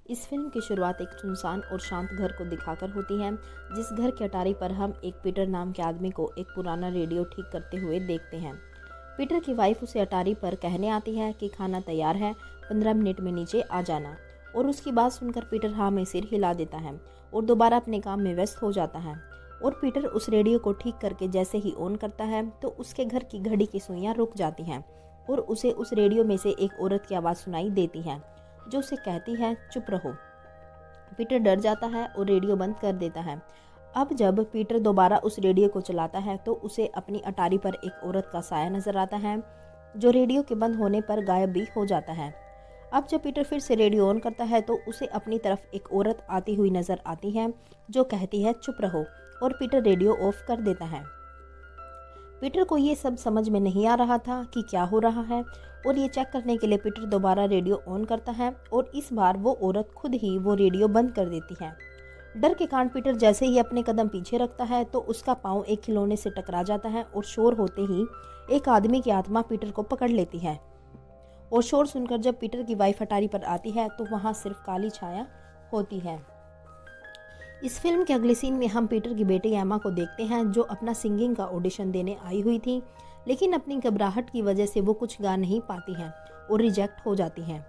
इस फिल्म की शुरुआत एक सुनसान और शांत घर को दिखाकर होती है, जिस घर की अटारी पर हम एक पीटर नाम के आदमी को एक पुराना रेडियो ठीक करते हुए देखते हैं। पीटर की वाइफ उसे अटारी पर कहने आती है कि खाना तैयार है, 15 मिनट में नीचे आ जाना। और उसकी बात सुनकर पीटर हाँ में सिर हिला देता है और दोबारा अपने काम में व्यस्त हो जाता है। और पीटर उस रेडियो को ठीक करके जैसे ही ऑन करता है तो उसके घर की घड़ी की सुइयां रुक जाती हैं और उसे उस रेडियो में से एक औरत की आवाज़ सुनाई देती है जो उसे कहती है, चुप रहो। पीटर डर जाता है और रेडियो बंद कर देता है। अब जब पीटर दोबारा उस रेडियो को चलाता है तो उसे अपनी अटारी पर एक औरत का साया नजर आता है जो रेडियो के बंद होने पर गायब भी हो जाता है। अब जब पीटर फिर से रेडियो ऑन करता है तो उसे अपनी तरफ एक औरत आती हुई नजर आती है जो कहती है, चुप रहो, और पीटर रेडियो ऑफ कर देता है। पीटर को ये सब समझ में नहीं आ रहा था कि क्या हो रहा है, और ये चेक करने के लिए पीटर दोबारा रेडियो ऑन करता है और इस बार वो औरत खुद ही वो रेडियो बंद कर देती है। डर के कारण पीटर जैसे ही अपने कदम पीछे रखता है तो उसका पाँव एक खिलौने से टकरा जाता है और शोर होते ही एक आदमी की आत्मा पीटर को पकड़ लेती है। और शोर सुनकर जब पीटर की वाइफ अटारी पर आती है तो वहाँ सिर्फ काली छाया होती है। इस फिल्म के अगले सीन में हम पीटर की बेटी एमा को देखते हैं जो अपना सिंगिंग का ऑडिशन देने आई हुई थी, लेकिन अपनी घबराहट की वजह से वो कुछ गा नहीं पाती है और रिजेक्ट हो जाती है।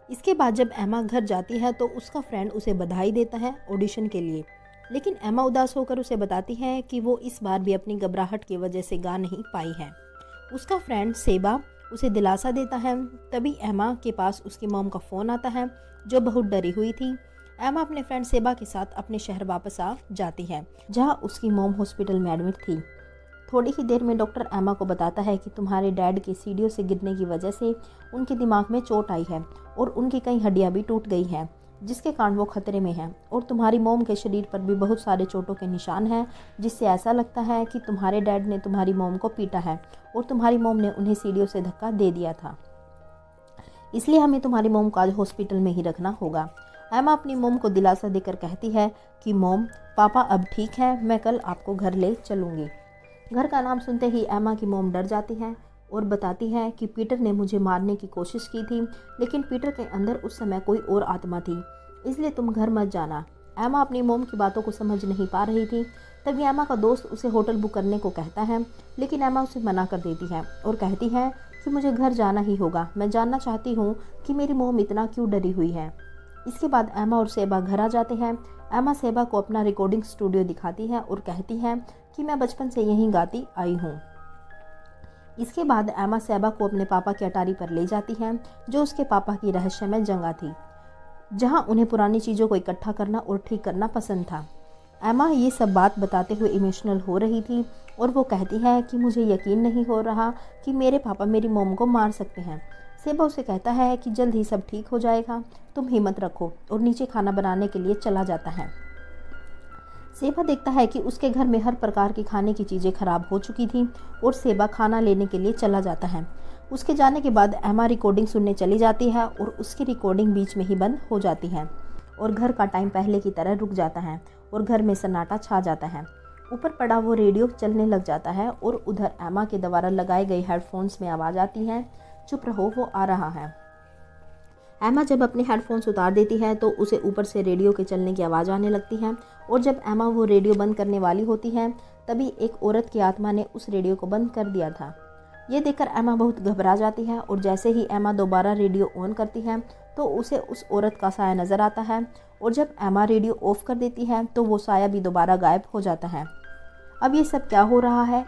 इसके बाद जब एमा घर जाती है तो उसका फ्रेंड उसे बधाई देता है ऑडिशन के लिए, लेकिन एमा उदास होकर उसे बताती है कि वो इस बार भी अपनी घबराहट की वजह से गा नहीं पाई है। उसका फ्रेंड सेबा उसे दिलासा देता है। तभी एमा के पास उसकी मॉम का फ़ोन आता है जो बहुत डरी हुई थी। एमा अपने फ्रेंड सेबा के साथ अपने शहर वापस आ जाती है जहां उसकी मॉम हॉस्पिटल में एडमिट थी। थोड़ी ही देर में डॉक्टर एमा को बताता है कि तुम्हारे डैड के सीढ़ियों से गिरने की वजह से उनके दिमाग में चोट आई है और उनकी कई हड्डियां भी टूट गई हैं, जिसके कारण वो खतरे में हैं। और तुम्हारी मॉम के शरीर पर भी बहुत सारे चोटों के निशान हैं, जिससे ऐसा लगता है कि तुम्हारे डैड ने तुम्हारी मॉम को पीटा है और तुम्हारी मॉम ने उन्हें सीढ़ियों से धक्का दे दिया था, इसलिए हमें तुम्हारी मॉम को आज हॉस्पिटल में ही रखना होगा। एमा अपनी मॉम को दिलासा देकर कहती है कि मॉम, पापा अब ठीक है, मैं कल आपको घर ले चलूँगी। घर का नाम सुनते ही एमा की मॉम डर जाती है और बताती है कि पीटर ने मुझे मारने की कोशिश की थी, लेकिन पीटर के अंदर उस समय कोई और आत्मा थी, इसलिए तुम घर मत जाना। एमा अपनी मॉम की बातों को समझ नहीं पा रही थी। तभी एमा का दोस्त उसे होटल बुक करने को कहता है, लेकिन एमा उसे मना कर देती है और कहती है कि मुझे घर जाना ही होगा, मैं जानना चाहती हूँ कि मेरी मॉम इतना क्यों डरी हुई है। इसके बाद एमा और सेबा घर आ जाते हैं। एमा सेबा को अपना रिकॉर्डिंग स्टूडियो दिखाती है और कहती है कि मैं बचपन से यहीं गाती आई हूँ। इसके बाद एमा सेबा को अपने पापा की अटारी पर ले जाती है जो उसके पापा की रहस्यमय जगह थी, जहाँ उन्हें पुरानी चीज़ों को इकट्ठा करना और ठीक करना पसंद था। एमा ये सब बात बताते हुए इमोशनल हो रही थी और वो कहती है कि मुझे यकीन नहीं हो रहा कि मेरे पापा मेरी मॉम को मार सकते हैं। सेबा उसे कहता है कि जल्द ही सब ठीक हो जाएगा, तुम हिम्मत रखो, और नीचे खाना बनाने के लिए चला जाता है। सेबा देखता है कि उसके घर में हर प्रकार की खाने की चीज़ें खराब हो चुकी थी और सेबा खाना लेने के लिए चला जाता है। उसके जाने के बाद एमा रिकॉर्डिंग सुनने चली जाती है और उसकी रिकॉर्डिंग बीच में ही बंद हो जाती है और घर का टाइम पहले की तरह रुक जाता है और घर में सन्नाटा छा जाता है। ऊपर पड़ा वो रेडियो चलने लग जाता है और उधर एमा के द्वारा लगाए गए हेडफोन्स में आवाज़ आती है, चुप रहो, वो आ रहा है। एमा जब अपने हेडफोन्स उतार देती है तो उसे ऊपर से रेडियो के चलने की आवाज़ आने लगती है और जब एमा वो रेडियो बंद करने वाली होती है तभी एक औरत की आत्मा ने उस रेडियो को बंद कर दिया था। ये देखकर एमा बहुत घबरा जाती है और जैसे ही एमा दोबारा रेडियो ऑन करती है तो उसे उस औरत का साया नज़र आता है और जब एमा रेडियो ऑफ कर देती है तो वो साया भी दोबारा गायब हो जाता है। अब ये सब क्या हो रहा है?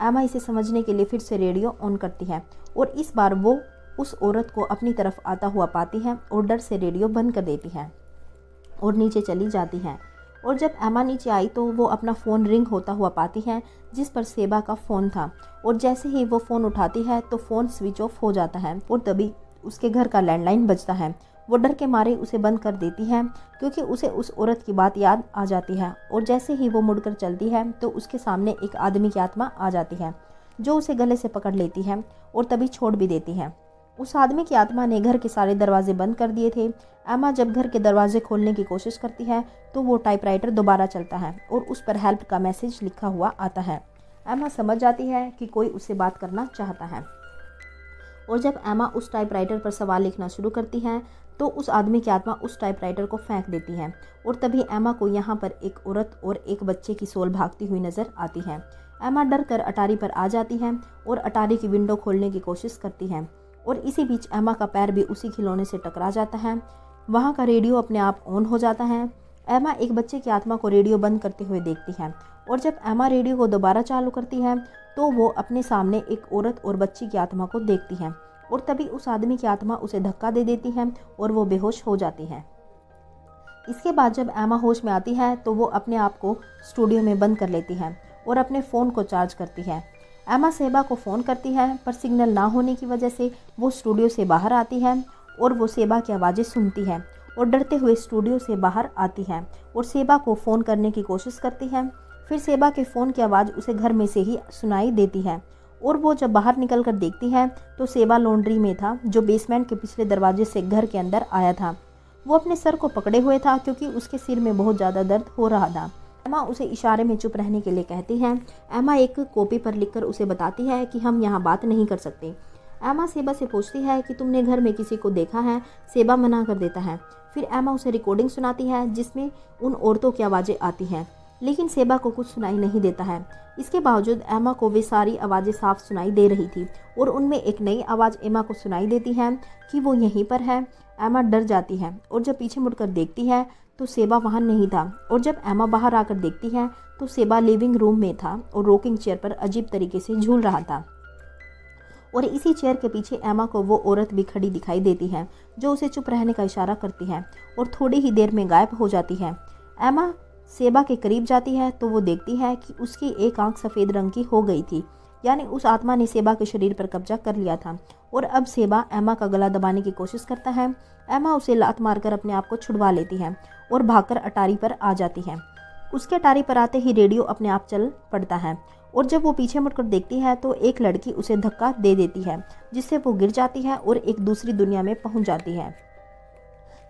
एमा इसे समझने के लिए फिर से रेडियो ऑन करती है और इस बार वो उस औरत को अपनी तरफ आता हुआ पाती है और डर से रेडियो बंद कर देती है और नीचे चली जाती है। और जब एमा नीचे आई तो वो अपना फ़ोन रिंग होता हुआ पाती है जिस पर सेबा का फ़ोन था, और जैसे ही वो फ़ोन उठाती है तो फ़ोन स्विच ऑफ हो जाता है और तभी उसके घर का लैंडलाइन बजता है। वो डर के मारे उसे बंद कर देती है क्योंकि उसे उस औरत की बात याद आ जाती है और जैसे ही वो मुड़कर चलती है तो उसके सामने एक आदमी की आत्मा आ जाती है जो उसे गले से पकड़ लेती है और तभी छोड़ भी देती है। उस आदमी की आत्मा ने घर के सारे दरवाजे बंद कर दिए थे। एमा जब घर के दरवाजे खोलने की कोशिश करती है तो वो टाइपराइटर दोबारा चलता है और उस पर हेल्प का मैसेज लिखा हुआ आता है। एमा समझ जाती है कि कोई उससे बात करना चाहता है और जब एमा उस टाइपराइटर पर सवाल लिखना शुरू करती है तो उस आदमी की आत्मा उस टाइपराइटर को फेंक देती है और तभी एमा को यहाँ पर एक औरत और एक बच्चे की सोल भागती हुई नजर आती है। एमा डर कर अटारी पर आ जाती है और अटारी की विंडो खोलने की कोशिश करती है और इसी बीच एमा का पैर भी उसी खिलौने से टकरा जाता है। वहाँ का रेडियो अपने आप ऑन हो जाता है। एमा एक बच्चे की आत्मा को रेडियो बंद करते हुए देखती है और जब एमा रेडियो को दोबारा चालू करती है तो वो अपने सामने एक औरत और बच्ची की आत्मा को देखती है और तभी उस आदमी की आत्मा उसे धक्का दे देती है और वो बेहोश हो जाती है। इसके बाद जब एमा होश में आती है तो वो अपने आप को स्टूडियो में बंद कर लेती है और अपने फ़ोन को चार्ज करती है। एमा सेबा को फ़ोन करती है पर सिग्नल ना होने की वजह से वो स्टूडियो से बाहर आती है और वो सेबा की आवाज़ें सुनती है और डरते हुए स्टूडियो से बाहर आती है और सेबा को फ़ोन करने की कोशिश करती है। फिर सेबा के फ़ोन की आवाज़ उसे घर में से ही सुनाई देती है और वो जब बाहर निकल कर देखती है तो सेबा लॉन्ड्री में था जो बेसमेंट के पिछले दरवाजे से घर के अंदर आया था। वो अपने सर को पकड़े हुए था क्योंकि उसके सिर में बहुत ज़्यादा दर्द हो रहा था। एमा उसे इशारे में चुप रहने के लिए कहती है। एमा एक कॉपी पर लिखकर उसे बताती है कि हम यहाँ बात नहीं कर सकते। एमा सेबा से पूछती है कि तुमने घर में किसी को देखा है। सेबा मना कर देता है। फिर एमा उसे रिकॉर्डिंग सुनाती है जिसमें उन औरतों की आवाज़ें आती हैं, लेकिन सेबा को कुछ सुनाई नहीं देता है। इसके बावजूद एमा को वे सारी आवाज़ें साफ सुनाई दे रही थी और उनमें एक नई आवाज़ एमा को सुनाई देती है कि वो यहीं पर है। एमा डर जाती है और जब पीछे मुड़कर देखती है तो सेबा वहाँ नहीं था और जब एमा बाहर आकर देखती है तो सेबा लिविंग रूम में था और रॉकिंग चेयर पर अजीब तरीके से झूल रहा था और इसी चेयर के पीछे एमा को वो औरत भी खड़ी दिखाई देती है जो उसे चुप रहने का इशारा करती है और थोड़ी ही देर में गायब हो जाती है। एमा सेबा के करीब जाती है तो वो देखती है कि उसकी एक आंख सफ़ेद रंग की हो गई थी, यानी उस आत्मा ने सेबा के शरीर पर कब्जा कर लिया था और अब सेबा एमा का गला दबाने की कोशिश करता है। एमा उसे लात मारकर अपने आप को छुड़वा लेती है और भागकर अटारी पर आ जाती है। उसके अटारी पर आते ही रेडियो अपने आप चल पड़ता है और जब वो पीछे मुड़कर देखती है तो एक लड़की उसे धक्का दे देती है जिससे वो गिर जाती है और एक दूसरी दुनिया में पहुंच जाती है।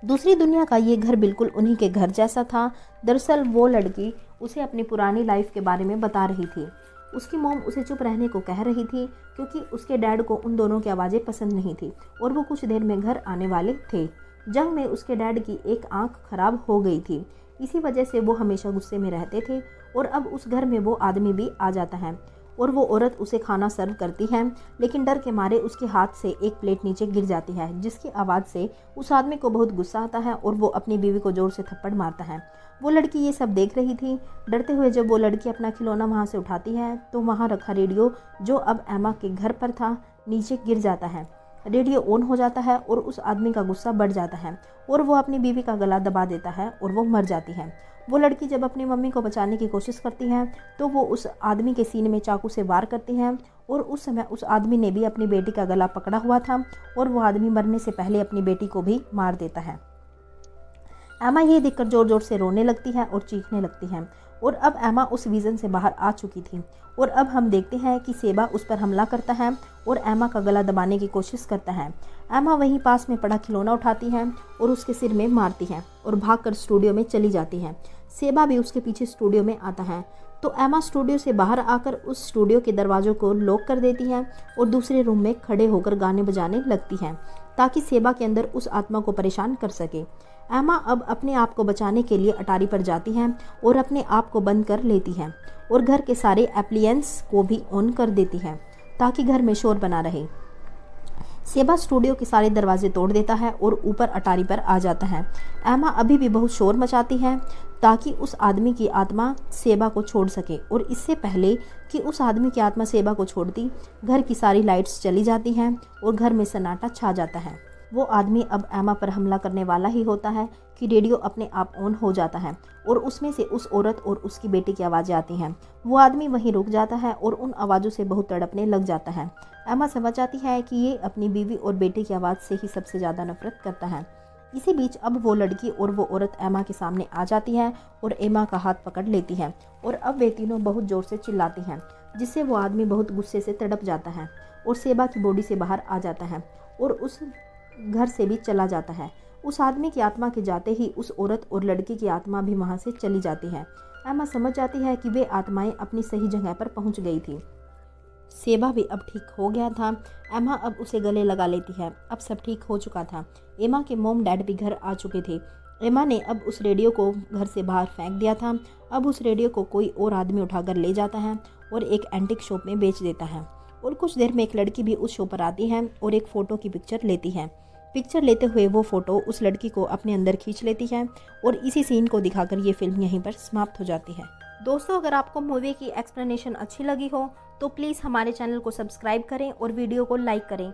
दूसरी दुनिया का ये घर बिल्कुल उन्हीं के घर जैसा था। दरअसल वो लड़की उसे अपनी पुरानी लाइफ के बारे में बता रही थी। उसकी मॉम उसे चुप रहने को कह रही थी क्योंकि उसके डैड को उन दोनों की आवाज़ें पसंद नहीं थी और वो कुछ देर में घर आने वाले थे। जंग में उसके डैड की एक आंख खराब हो गई थी, इसी वजह से वो हमेशा गुस्से में रहते थे और अब उस घर में वो आदमी भी आ जाता है और वो औरत उसे खाना सर्व करती है, लेकिन डर के मारे उसके हाथ से एक प्लेट नीचे गिर जाती है जिसकी आवाज़ से उस आदमी को बहुत गुस्सा आता है और वो अपनी बीवी को जोर से थप्पड़ मारता है। वो लड़की ये सब देख रही थी। डरते हुए जब वो लड़की अपना खिलौना वहाँ से उठाती है तो वहाँ रखा रेडियो जो अब एमा के घर पर था नीचे गिर जाता है। रेडियो ऑन हो जाता है और उस आदमी का गुस्सा बढ़ जाता है और वो अपनी बीवी का गला दबा देता है और वो मर जाती है। वो लड़की जब अपनी मम्मी को बचाने की कोशिश करती है तो वो उस आदमी के सीने में चाकू से वार करती है और उस समय उस आदमी ने भी अपनी बेटी का गला पकड़ा हुआ था और वो आदमी मरने से पहले अपनी बेटी को भी मार देता है। एमा ये देखकर जोर जोर से रोने लगती है और चीखने लगती है और अब एमा उस विज़न से बाहर आ चुकी थी और अब हम देखते हैं कि सेबा उस पर हमला करता है और एमा का गला दबाने की कोशिश करता है। एमा वहीं पास में पड़ा खिलौना उठाती है और उसके सिर में मारती है और भागकर स्टूडियो में चली जाती है। सेबा भी उसके पीछे स्टूडियो में आता है तो एमा स्टूडियो से बाहर आकर उस स्टूडियो के दरवाज़ों को लॉक कर देती है और दूसरे रूम में खड़े होकर गाने बजाने लगती है ताकि सेबा के अंदर उस आत्मा को परेशान कर सके। एमा अब अपने आप को बचाने के लिए अटारी पर जाती है और अपने आप को बंद कर लेती है और घर के सारे एप्लियंस को भी ऑन कर देती है ताकि घर में शोर बना रहे। सेबा स्टूडियो के सारे दरवाजे तोड़ देता है और ऊपर अटारी पर आ जाता है। एमा अभी भी बहुत शोर मचाती है ताकि उस आदमी की आत्मा सेबा को छोड़ सके और इससे पहले कि उस आदमी की आत्मा सेबा को छोड़ती घर की सारी लाइट्स चली जाती हैं और घर में सन्नाटा छा जाता है। वो आदमी अब एमा पर हमला करने वाला ही होता है कि रेडियो अपने आप ऑन हो जाता है और उसमें से उस औरत और उसकी बेटी की आवाज़ें आती हैं। वो आदमी वहीं रुक जाता है और उन आवाज़ों से बहुत तड़पने लग जाता है। एमा समझ जाती है कि ये अपनी बीवी और बेटे की आवाज़ से ही सबसे ज़्यादा नफरत करता है। इसी बीच अब वो लड़की और वो औरत एमा के सामने आ जाती है और एमा का हाथ पकड़ लेती है और अब वे तीनों बहुत ज़ोर से चिल्लाती हैं जिससे वो आदमी बहुत गुस्से से तड़प जाता है और सेबा की बॉडी से बाहर आ जाता है और उस घर से भी चला जाता है। उस आदमी की आत्मा के जाते ही उस औरत और लड़की की आत्मा भी वहाँ से चली जाती है। एमा समझ जाती है कि वे आत्माएं अपनी सही जगह पर पहुँच गई थी। सेबा भी अब ठीक हो गया था। एमा अब उसे गले लगा लेती है। अब सब ठीक हो चुका था। एमा के मॉम डैड भी घर आ चुके थे। एमा ने अब उस रेडियो को घर से बाहर फेंक दिया था। अब उस रेडियो को कोई और आदमी उठाकर ले जाता है और एक एंटिक शॉप में बेच देता है। और कुछ देर में एक लड़की भी उस शॉप पर आती है और एक फ़ोटो की पिक्चर लेती है। पिक्चर लेते हुए वो फ़ोटो उस लड़की को अपने अंदर खींच लेती है और इसी सीन को दिखाकर ये फिल्म यहीं पर समाप्त हो जाती है। दोस्तों, अगर आपको मूवी की एक्सप्लेनेशन अच्छी लगी हो तो प्लीज़ हमारे चैनल को सब्सक्राइब करें और वीडियो को लाइक करें।